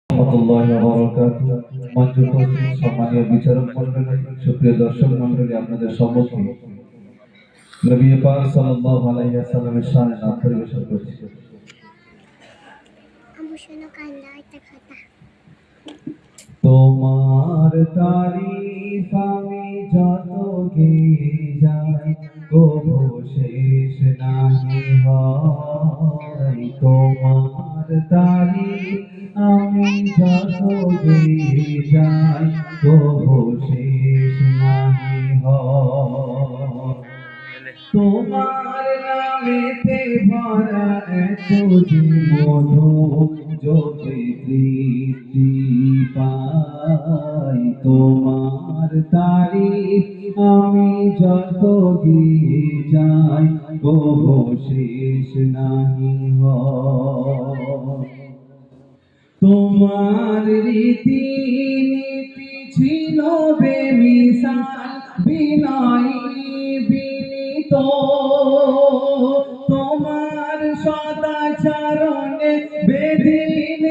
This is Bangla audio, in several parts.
রহমতুল্লাহি ওয়া বারাকাতুহু। মঞ্চে উপস্থিত সম্মানীয় বিচারক মণ্ডলী, সুপ্রিয় দর্শক মণ্ডলী, আপনাদের সম্মুখে নবী পাক সাল্লাল্লাহু আলাইহি ওয়াসাল্লামের শানে নাত পরিবেশন করছি। তোমার তারিফ আমি যত গেয়ে যাই, কবু শেষ নাহি হয়। তোমার তারিফ আমি যত গেয়ে যাই, কবু শেষ নাহি হয়। তোমার নামেতে ভরা এত যে মধু, যদি তৃপ্তি পাই। তোমার তারিফ আমি যত গিয়ে যাই, কবু শেষ নাহি হয়। তোমার রীতি নীতি ছিল বেমিসাল, বিনয়ী বিনীত। তোমার সদাচরণে বেদিন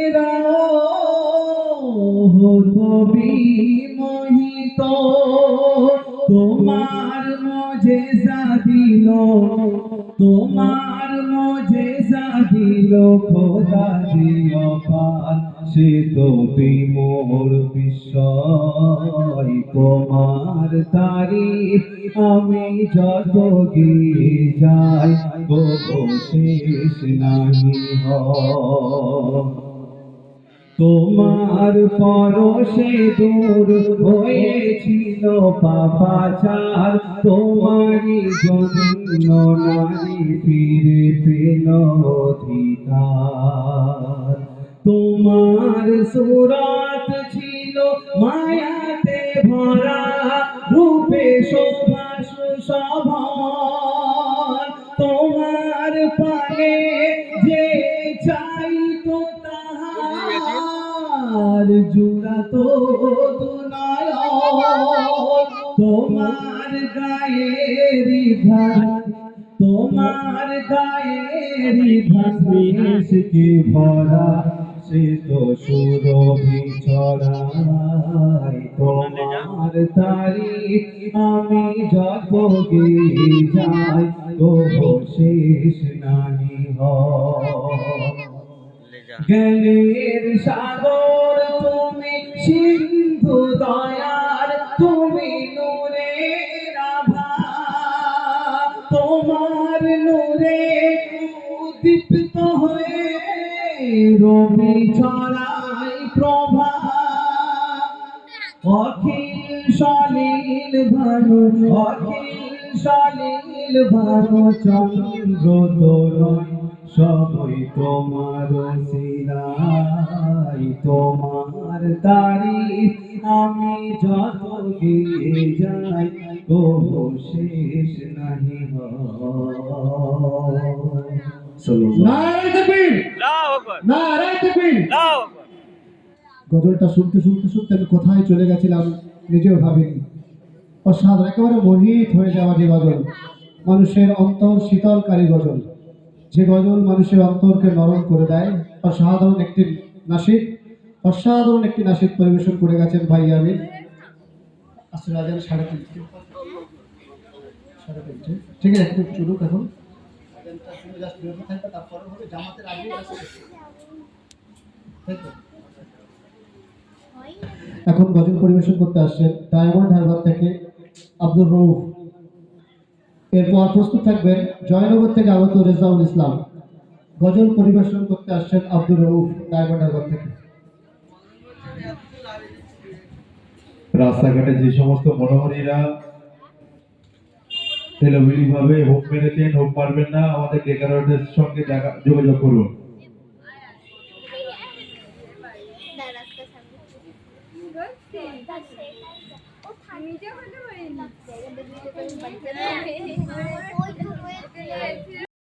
হতো বিমোহিত। তোমার মুজিজা দিল, তোমার মুজিজা দিল খোদা জিও পার, সে তো বিমোর বিস্ময়। তোমার তারিফ আমি যত গিয়ে যাই, কবু শেষ নাহি হয়। তোমার পরশে দূর হয়েছিল পাপাচার, তোমারই জন্য নারী ফিরে পেল অধিকার। তোমার সুরাত ছিল মায়াতে ভরা, রূপে শোভা সুশোভন। তোমার পানে যে চাইতো তাহার জুড়াতো দুনয়ন। তোমার গায়েরি ধান, তোমার গায়েরি ধান মিশকে ভরা, সে তো সুরভি ছড়ায়। তোমার তারিফ আমি যত গেয়ে যাই, কবু শেষ নাহি হয়। জ্ঞানের সাগর তুমি, সিন্ধু দয়ার তুমি, নূরের আভা। তোমার নূরে উদ্দীপ্ত হয়ে রবি ছড়াই প্রভা। অখিল সলিল ভানু, অখিল সলিল ভানু, চন্দ্র তরুণ সবই তোমার সিলাই। তোমার তারিফ আমি যত গিয়ে যাই, কবু শেষ নাহি হয়। নারে তাকবীর, আল্লাহু আকবার, নারে তাকবীর, আল্লাহু আকবার। গজলটা শুনতে শুনতে শুনতে আমি কোথায় চলে গেছিলাম নিজেও ভাবিনি। অসাধারণ, একেবারে মোহিত হয়ে যাওয়া যে গজল, মানুষের অন্তর শীতলকারী গজল, যে গজল মানুষের অন্তরকে নরম করে দেয়। অসাধারণ একটি নাশিদ, অসাধারণ একটি নাশিদ পরিবেশন করে গেছেন ভাই আমিন। আসলে আজান 3:30, ঠিক আছে, একটু চলুক এখন। এখন গজল পরিবেশন করতে আসছেন ডায়মন্ড হারবার থেকে আব্দুর রউফ। এরপর প্রস্তুত থাকবেন জয়নগর থেকে আগত রেজাউল ইসলাম। গজল পরিবেশন করতে আসছেন আব্দুর রউফ ডায়মন্ড হারবার থেকে। রাস্তাঘাটে যে সমস্ত মনোহরীরা এলোমেলি ভাবে হোপ মেরেছেন, হোপ মারবেন না, আমাদের ডেকারেটরের সঙ্গে যোগাযোগ করুন।